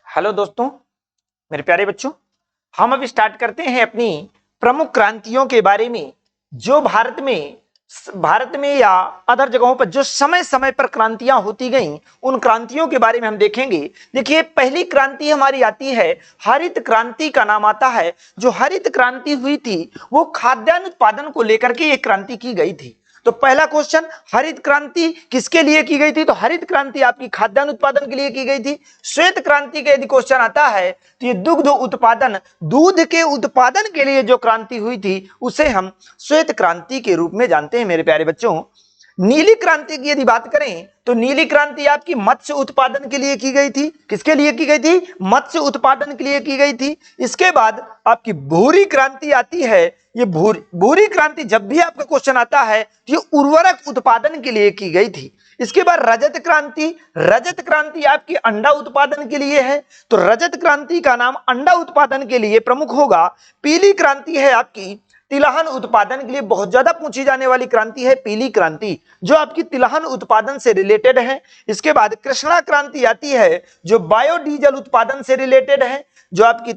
Hello दोस्तों, मेरे प्यारे बच्चों, हम अब स्टार्ट करते हैं अपनी प्रमुख क्रांतियों के बारे में जो भारत में या अदर जगहों पर जो समय समय पर क्रांतियां होती गईं, उन क्रांतियों के बारे में हम देखेंगे। देखिए, पहली क्रांति हमारी आती है हरित क्रांति का नाम आता है। जो हरित क्रांति हुई थी वो खाद्यान्न उत्पादन को लेकर के एक क्रांति की गई थी। तो पहला क्वेश्चन, हरित क्रांति किसके लिए की गई थी? तो हरित क्रांति आपकी खाद्यान्न उत्पादन के लिए की गई थी। श्वेत क्रांति का यदि क्वेश्चन आता है तो ये दुग्ध उत्पादन, दूध के उत्पादन के लिए जो क्रांति हुई थी उसे हम श्वेत क्रांति के रूप में जानते हैं। मेरे प्यारे बच्चों, नीली क्रांति की यदि बात करें तो नीली क्रांति आपकी मत्स्य उत्पादन के लिए की गई थी। किसके लिए की गई थी? मत्स्य उत्पादन के लिए की गई थी। इसके बाद आपकी भूरी क्रांति आती है। ये भूरी क्रांति जब भी आपका क्वेश्चन आता है तो ये उर्वरक उत्पादन के लिए की गई थी। इसके बाद रजत क्रांति आपकी अंडा उत्पादन के लिए है। तो रजत क्रांति का नाम अंडा उत्पादन के लिए प्रमुख होगा। पीली क्रांति है आपकी तिलहन उत्पादन के लिए बहुत ज्यादा पूछी जाने वाली क्रांति है पीली क्रांति, जो आपकी तिलहन उत्पादन से रिलेटेड है। इसके बाद कृष्णा क्रांति आती है जो बायोडीजल उत्पादन से रिलेटेड है। जो आपकी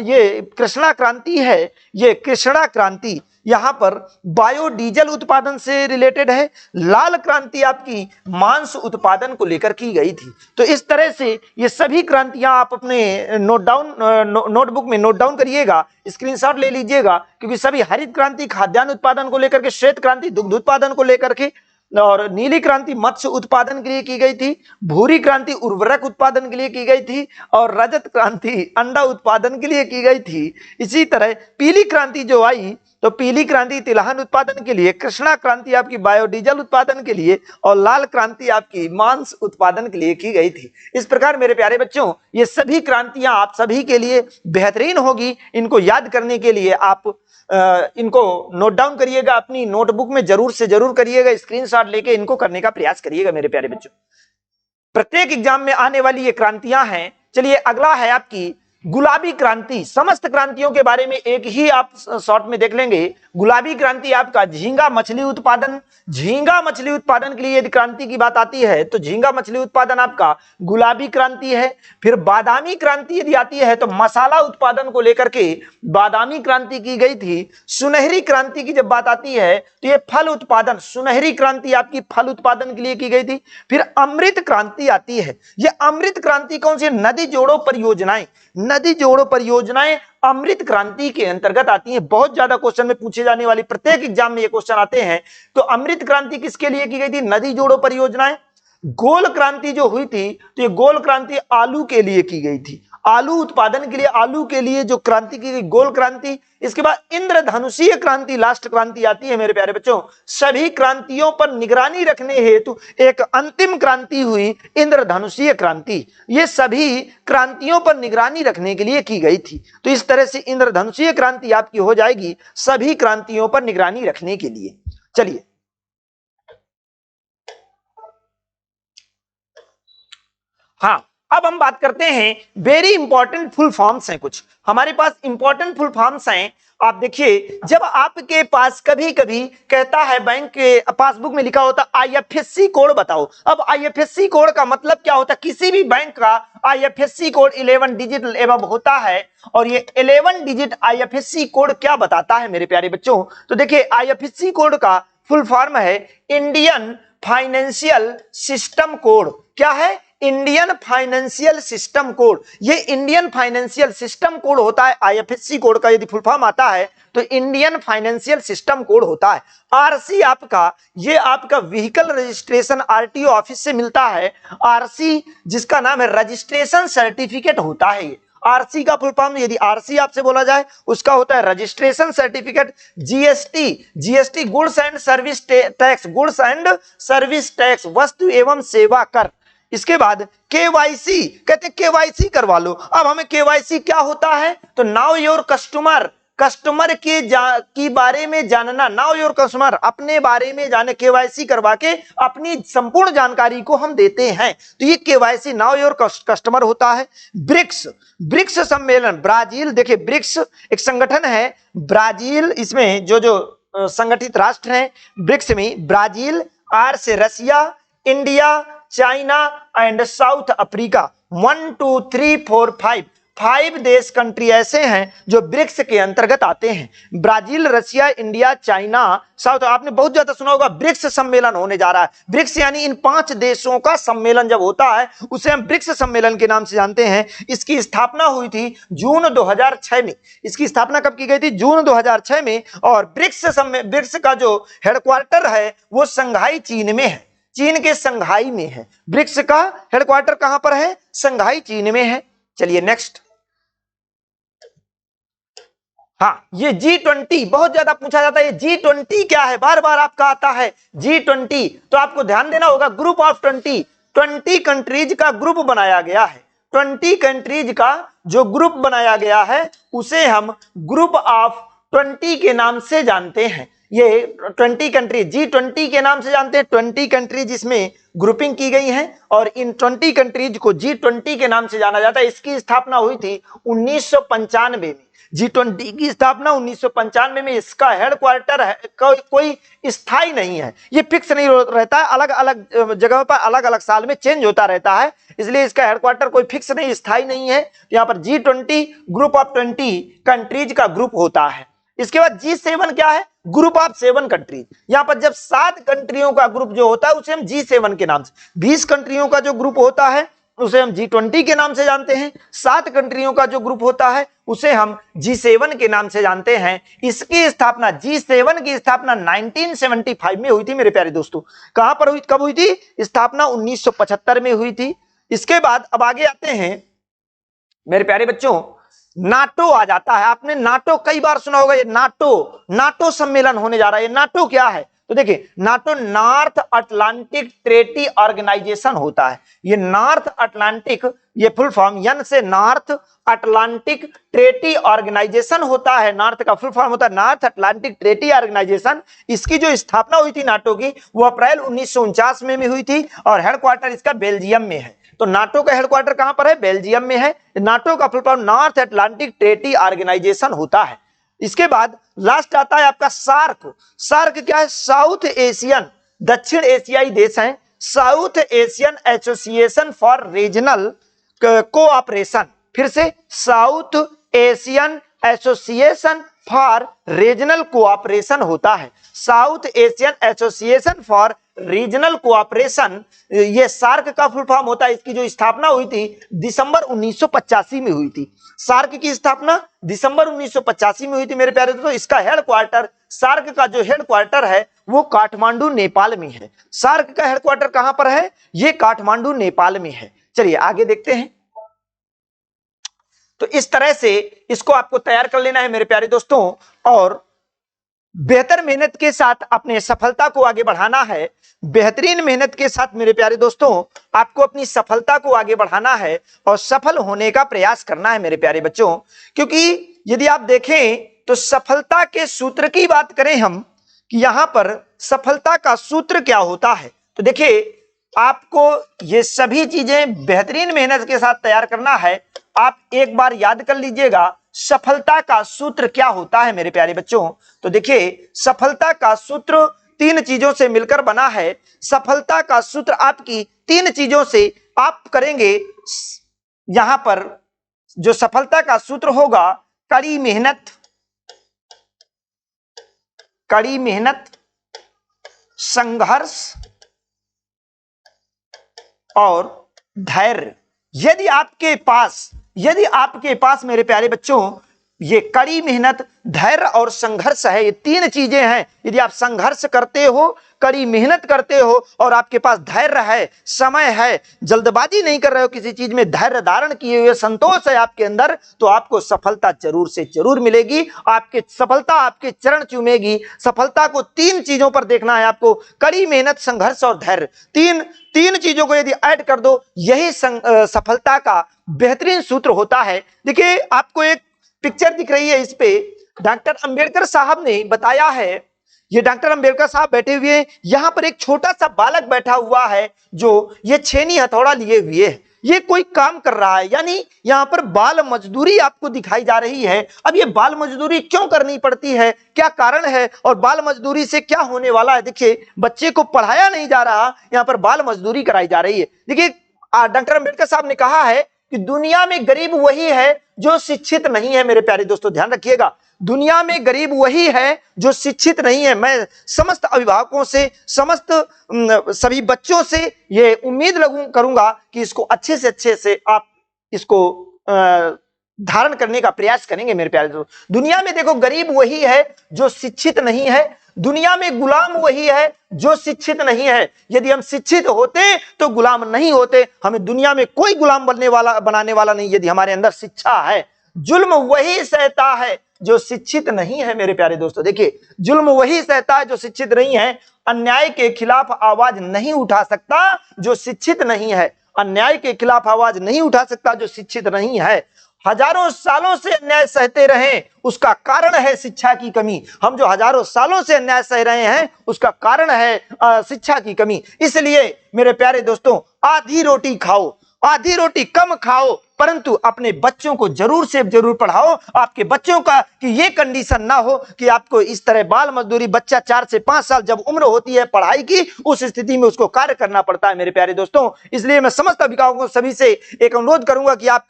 ये कृष्णा क्रांति है, ये कृष्णा क्रांति यहां पर बायोडीजल उत्पादन से रिलेटेड है। लाल क्रांति आपकी मांस उत्पादन को लेकर की गई थी। तो इस तरह से ये सभी क्रांतियां आप अपने नोटबुक में नोट डाउन करिएगा, स्क्रीनशॉट ले लीजिएगा, क्योंकि सभी हरित क्रांति खाद्यान्न उत्पादन को लेकर के, श्वेत क्रांति दुग्ध उत्पादन को लेकर के, और नीली क्रांति मत्स्य उत्पादन के लिए की गई थी। भूरी क्रांति उर्वरक उत्पादन के लिए की गई थी और रजत क्रांति अंडा उत्पादन के लिए की गई थी। इसी तरह पीली क्रांति जो आई तो पीली क्रांति तिलहन उत्पादन के लिए, कृष्णा क्रांति आपकी बायोडीजल उत्पादन के लिए और लाल क्रांति आपकी मांस उत्पादन के लिए की गई थी। इस प्रकार मेरे प्यारे बच्चों, ये सभी क्रांतियां आप सभी के लिए बेहतरीन होगी। इनको याद करने के लिए आप इनको नोट डाउन करिएगा, अपनी नोटबुक में जरूर से जरूर करिएगा, स्क्रीनशॉट लेके इनको करने का प्रयास करिएगा। मेरे प्यारे बच्चों, प्रत्येक एग्जाम में आने वाली ये क्रांतियां हैं। चलिए, अगला है आपकी गुलाबी क्रांति। समस्त क्रांतियों के बारे में एक ही आप शॉर्ट में देख लेंगे। गुलाबी क्रांति आपका झींगा मछली उत्पादन के लिए यदि क्रांति की बात आती है तो झींगा मछली उत्पादन आपका गुलाबी क्रांति है। फिर बादामी क्रांति यदि आती है तो मसाला उत्पादन को लेकर के बादामी क्रांति की गई थी। सुनहरी क्रांति की जब बात आती है तो ये फल उत्पादन, सुनहरी क्रांति आपकी फल उत्पादन के लिए की गई थी। फिर अमृत क्रांति आती है। ये अमृत क्रांति कौन सी? नदी जोड़ो परियोजनाएं अमृत क्रांति के अंतर्गत आती हैं। बहुत ज्यादा क्वेश्चन में पूछे जाने वाली, प्रत्येक एग्जाम में ये क्वेश्चन आते हैं। तो अमृत क्रांति किसके लिए की गई थी? नदी जोड़ो परियोजनाएं। गोल क्रांति जो हुई थी तो ये गोल क्रांति आलू के लिए की गई थी। आलू उत्पादन के लिए, आलू के लिए जो क्रांति की गई, गोल क्रांति। इसके बाद इंद्रधनुषीय क्रांति लास्ट क्रांति आती है। मेरे प्यारे बच्चों, सभी क्रांतियों पर निगरानी रखने हेतु एक अंतिम क्रांति हुई, इंद्रधनुषीय क्रांति। ये सभी क्रांतियों पर निगरानी रखने के लिए की गई थी। तो इस तरह से इंद्रधनुषीय क्रांति आपकी हो जाएगी सभी क्रांतियों पर निगरानी रखने के लिए। चलिए, हाँ, अब हम बात करते हैं वेरी इंपॉर्टेंट फुल फॉर्म्स हैं। कुछ हमारे पास इंपॉर्टेंट फुल फॉर्म्स हैं। आप देखिए, जब आपके पास कभी कभी कहता है बैंक के पासबुक में लिखा होता आईएफएससी कोड बताओ। अब आईएफएससी कोड का मतलब क्या होता है? किसी भी बैंक का आईएफएससी कोड 11 डिजिट एवं होता है। और ये 11 डिजिट आईएफएससी कोड क्या बताता है मेरे प्यारे बच्चों? तो देखिए, आईएफएससी कोड का फुल फॉर्म है इंडियन फाइनेंशियल सिस्टम कोड। क्या है? Indian financial system code. ये इंडियन फाइनेंशियल सिस्टम कोड होता है। आईएफएससी कोड का यदि फुल फॉर्म आता है तो इंडियन फाइनेंशियल सिस्टम कोड होता है। आरसी आपका, ये आपका व्हीकल रजिस्ट्रेशन आरटीओ ऑफिस से मिलता है। आरसी जिसका नाम है रजिस्ट्रेशन सर्टिफिकेट होता है। आरसी का फुल फॉर्म, यदि आरसी आपसे बोला जाए, उसका होता है registration certificate. GST goods and service tax, goods and service tax, वस्तु एवं सेवा कर। इसके बाद केवाईसी, कहते केवाईसी करवा लो। अब हमें केवाईसी क्या होता है? तो नाउ योर कस्टमर के बारे में जानना, नाउ योर कस्टमर, अपने बारे में जाने, केवाईसी करवा के अपनी संपूर्ण जानकारी को हम देते हैं। तो ये केवाईसी, नाउ योर कस्टमर होता है। ब्रिक्स सम्मेलन, ब्राजील, देखिए ब्रिक्स एक संगठन है। ब्राजील, इसमें जो संगठित राष्ट्र हैं ब्रिक्स में, ब्राजील, आर से Russia, India, China and South Africa. 1 2 3 4 5 देश कंट्री ऐसे हैं जो ब्रिक्स के अंतर्गत आते हैं। Brazil, Russia, India, China, south. आपने बहुत ज्यादा सुना होगा ब्रिक्स सम्मेलन होने जा रहा है। ब्रिक्स यानी इन 5 देशों का सम्मेलन जब होता है उसे हम ब्रिक्स सम्मेलन के नाम से जानते हैं। इसकी स्थापना हुई थी जून 2006 में। इसकी स्थापना कब की गई थी? जून 2006 में। और ब्रिक्स का जो हेडक्वार्टर है वो संघाई, चीन में है। चीन के संघाई में है। ब्रिक्स का हेडक्वार्टर कहां पर है? संघाई, चीन में है। चलिए नेक्स्ट। हाँ, ये G20 बहुत ज्यादा पूछा जाता है। ये G20 क्या है? बार बार आपका आता है G20, तो आपको ध्यान देना होगा। ग्रुप ऑफ 20 कंट्रीज का ग्रुप बनाया गया है। 20 कंट्रीज का जो ग्रुप बनाया गया है उसे हम ग्रुप ऑफ 20 के नाम से जानते हैं। ये 20 कंट्रीज G20 के नाम से जानते हैं। 20 कंट्रीज इसमें ग्रुपिंग की गई है और इन 20 कंट्रीज को G20 के नाम से जाना जाता है। इसकी स्थापना हुई थी 1995 में। G20 की स्थापना 1995 में। इसका हेडक्वार्टर है कोई स्थायी नहीं है, ये फिक्स नहीं रहता है, अलग अलग जगह पर अलग अलग साल में चेंज होता रहता है, इसलिए इसका हेडक्वार्टर कोई फिक्स नहीं, स्थायी नहीं है। यहाँ पर G20 ग्रुप ऑफ 20 कंट्रीज का ग्रुप होता है। इसके बाद G7 क्या है? Group of 7 countries. यहाँ पर जब 7 कंट्रियों का ग्रुप जो होता है उसे हम G7 के नाम से, 20 कंट्रियों का जो ग्रुप होता है उसे हम G20 के नाम से जानते हैं। 7 कंट्रियों का जो ग्रुप होता है उसे हम G7 के नाम से जानते हैं। इसकी स्थापना, G7 की स्थापना 1975 में हुई थी मेरे प्यारे दोस्तों। कहां पर हुई, कब हुई थी? स्थापना 1975 में हुई थी। इसके बाद अब आगे आते हैं मेरे प्यारे बच्चों, नाटो आ जाता है। आपने नाटो कई बार सुना होगा। ये नाटो सम्मेलन होने जा रहा है। ये नाटो क्या है? तो देखिए, NATO North Atlantic Treaty Organization होता है। ये नॉर्थ अटलांटिक, ये फुल फॉर्म एन से नॉर्थ अटलांटिक ट्रेटी ऑर्गेनाइजेशन होता है। नॉर्थ का फुल फॉर्म होता है नॉर्थ अटलांटिक ट्रेटी ऑर्गेनाइजेशन। इसकी जो स्थापना हुई थी नाटो की वो अप्रैल 1949 में हुई थी और हेडक्वार्टर इसका बेल्जियम में है। तो नाटो का हेडक्वार्टर कहां पर है? बेल्जियम में है। नाटो का full form North Atlantic Treaty Organization होता है। इसके बाद लास्ट आता है आपका सार्क। सार्क क्या है? साउथ एशियन, दक्षिण एशियाई देश हैं। South Asian association for regional cooperation. फिर से, south Asian association for regional cooperation होता है। South Asian association for regional cooperation, ये सार्क का फुल फॉर्म होता है। इसकी जो स्थापना हुई थी दिसंबर 1985 में हुई थी। सार्क की स्थापना दिसंबर 1985 में हुई थी मेरे प्यारे दोस्तों। इसका हेडक्वार्टर, सार्क का जो हेडक्वार्टर है वो काठमांडू, नेपाल में है। सार्क का हेडक्वार्टर कहां पर है? ये काठमांडू, नेपाल में है। चलिए आगे देखते हैं। तो इस तरह से इसको आपको तैयार कर लेना है मेरे प्यारे दोस्तों, और बेहतर मेहनत के साथ अपने सफलता को आगे बढ़ाना है। बेहतरीन मेहनत के साथ मेरे प्यारे दोस्तों आपको अपनी सफलता को आगे बढ़ाना है और सफल होने का प्रयास करना है मेरे प्यारे बच्चों। क्योंकि यदि आप देखें तो सफलता के सूत्र की बात करें हम कि यहां पर सफलता का सूत्र क्या होता है, तो देखिए आपको ये सभी चीजें बेहतरीन मेहनत के साथ तैयार करना है। आप एक बार याद कर लीजिएगा सफलता का सूत्र क्या होता है मेरे प्यारे बच्चों। तो देखिए, सफलता का सूत्र 3 चीजों से मिलकर बना है। सफलता का सूत्र आपकी 3 चीजों से आप करेंगे। यहां पर जो सफलता का सूत्र होगा, कड़ी मेहनत, संघर्ष और धैर्य। यदि आपके पास मेरे प्यारे बच्चों ये कड़ी मेहनत, धैर्य और संघर्ष है, ये 3 चीजें हैं। यदि आप संघर्ष करते हो, कड़ी मेहनत करते हो और आपके पास धैर्य है, समय है, जल्दबाजी नहीं कर रहे हो किसी चीज में, धैर्य धारण किए हुए संतोष है आपके अंदर, तो आपको सफलता जरूर से जरूर मिलेगी। सफलता आपके चरण चूमेगी। सफलता को 3 चीजों पर देखना है आपको, कड़ी मेहनत, संघर्ष और धैर्य। तीन चीजों को यदि ऐड कर दो, यही सफलता का बेहतरीन सूत्र होता है। देखिए, आपको एक पिक्चर दिख रही है, इस पे डॉक्टर अंबेडकर साहब ने बताया है। ये डॉक्टर अंबेडकर साहब बैठे हुए हैं, यहां पर एक छोटा सा बालक बैठा हुआ है जो ये छेनी हथौड़ा लिए हुए है। ये कोई काम कर रहा है, यानी यहां पर बाल मजदूरी आपको दिखाई जा रही है। अब ये बाल मजदूरी क्यों करनी पड़ती है, क्या कारण है और बाल मजदूरी से क्या होने वाला है? देखिए, बच्चे को पढ़ाया नहीं जा रहा, यहां पर बाल मजदूरी कराई जा रही है। देखिए, डॉक्टर अंबेडकर साहब ने कहा है कि दुनिया में गरीब वही है जो शिक्षित नहीं है। मेरे प्यारे दोस्तों ध्यान रखिएगा, दुनिया में गरीब वही है जो शिक्षित नहीं है। मैं समस्त अभिभावकों से, समस्त सभी बच्चों से ये उम्मीद करूंगा कि इसको अच्छे से आप इसको धारण करने का प्रयास करेंगे। मेरे प्यारे दोस्तों, दुनिया में देखो, गरीब वही है जो शिक्षित नहीं है, दुनिया में गुलाम वही है जो शिक्षित नहीं है। यदि हम शिक्षित होते तो गुलाम नहीं होते, हमें दुनिया में कोई गुलाम बनाने वाला नहीं यदि हमारे अंदर शिक्षा है। जुल्म वही सहता है जो शिक्षित नहीं है। मेरे प्यारे दोस्तों देखिए, जुल्म वही सहता है जो शिक्षित नहीं है। अन्याय के खिलाफ आवाज नहीं उठा सकता जो शिक्षित नहीं है। अन्याय के खिलाफ आवाज नहीं उठा सकता जो शिक्षित नहीं है। हजारों सालों से अन्याय सहते रहे, उसका कारण है शिक्षा की कमी। हम जो हजारों सालों से अन्याय सह रहे हैं उसका कारण है शिक्षा की कमी। इसलिए मेरे प्यारे दोस्तों, आधी रोटी खाओ, आधी रोटी कम खाओ, परंतु अपने बच्चों को जरूर से जरूर पढ़ाओ। आपके बच्चों का कि ये कंडीशन ना हो कि आपको इस तरह बाल मजदूरी, बच्चा 4 से 5 साल जब उम्र होती है पढ़ाई की, उस स्थिति में उसको कार्य करना पड़ता है। मेरे प्यारे दोस्तों, इसलिए मैं समस्त अभिभावकों सभी से एक अनुरोध करूंगा कि आप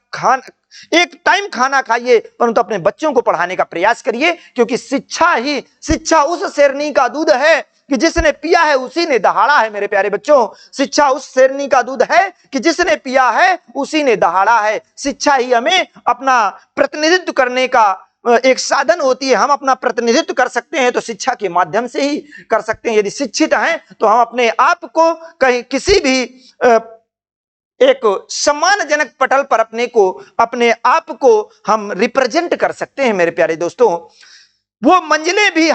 एक टाइम खाना खाइए, परंतु अपने बच्चों को पढ़ाने का प्रयास करिए, क्योंकि शिक्षा उस शेरनी का दूध है कि जिसने पिया है उसी ने दहाड़ा है। मेरे प्यारे बच्चों, शिक्षा उस शेरनी का दूध है कि जिसने पिया है उसी ने दहाड़ा है। शिक्षा ही हमें अपना प्रतिनिधित्व करने का एक साधन होती है। हम अपना प्रतिनिधित्व कर सकते हैं तो शिक्षा के माध्यम से ही कर सकते हैं। यदि शिक्षित हैं तो हम अपने आप को कहीं किसी भी एक सम्मानजनक पटल पर अपने आप को हम रिप्रेजेंट कर सकते हैं। मेरे प्यारे दोस्तों, वो मंजिलें भी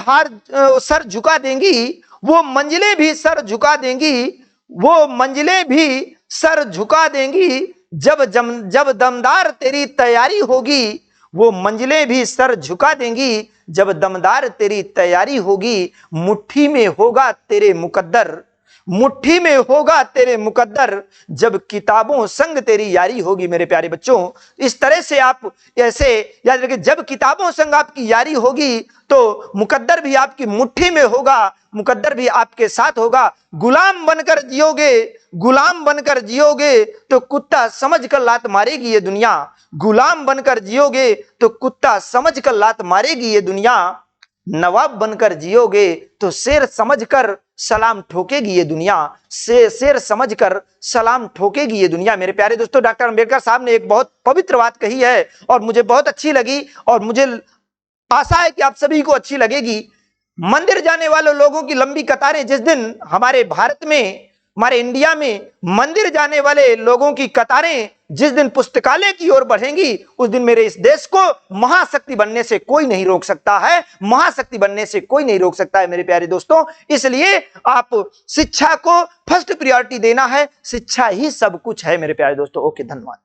सर झुका देंगी, वो मंजिलें भी सर झुका देंगी, वो मंजिलें भी सर झुका देंगी, जब दमदार तेरी तैयारी होगी। वो मंजिलें भी सर झुका देंगी जब दमदार तेरी तैयारी होगी। मुट्ठी में होगा तेरे मुकद्दर, मुट्ठी में होगा तेरे मुकद्दर, जब किताबों संग तेरी यारी होगी। मेरे प्यारे बच्चों, इस तरह से आप ऐसे याद रखिए, जब किताबों संग आपकी यारी होगी तो मुकद्दर भी आपकी मुट्ठी में होगा, मुकद्दर भी आपके साथ होगा। गुलाम बनकर जियोगे, गुलाम बनकर जियोगे तो कुत्ता समझकर लात मारेगी ये दुनिया। गुलाम बनकर जियोगे तो कुत्ता समझकर लात मारेगी ये दुनिया। नवाब बनकर जियोगे तो शेर समझकर सलाम ठोकेगी ये दुनिया, शेर समझकर सलाम ठोकेगी ये दुनिया। मेरे प्यारे दोस्तों, डॉक्टर अंबेडकर साहब ने एक बहुत पवित्र बात कही है और मुझे बहुत अच्छी लगी और मुझे आशा है कि आप सभी को अच्छी लगेगी। मंदिर जाने वाले लोगों की लंबी कतारें, जिस दिन हमारे भारत में, हमारे इंडिया में मंदिर जाने वाले लोगों की कतारें जिस दिन पुस्तकालय की ओर बढ़ेंगी, उस दिन मेरे इस देश को महाशक्ति बनने से कोई नहीं रोक सकता है, महाशक्ति बनने से कोई नहीं रोक सकता है। मेरे प्यारे दोस्तों, इसलिए आप शिक्षा को फर्स्ट प्रायोरिटी देना है, शिक्षा ही सब कुछ है। मेरे प्यारे दोस्तों, ओके, धन्यवाद।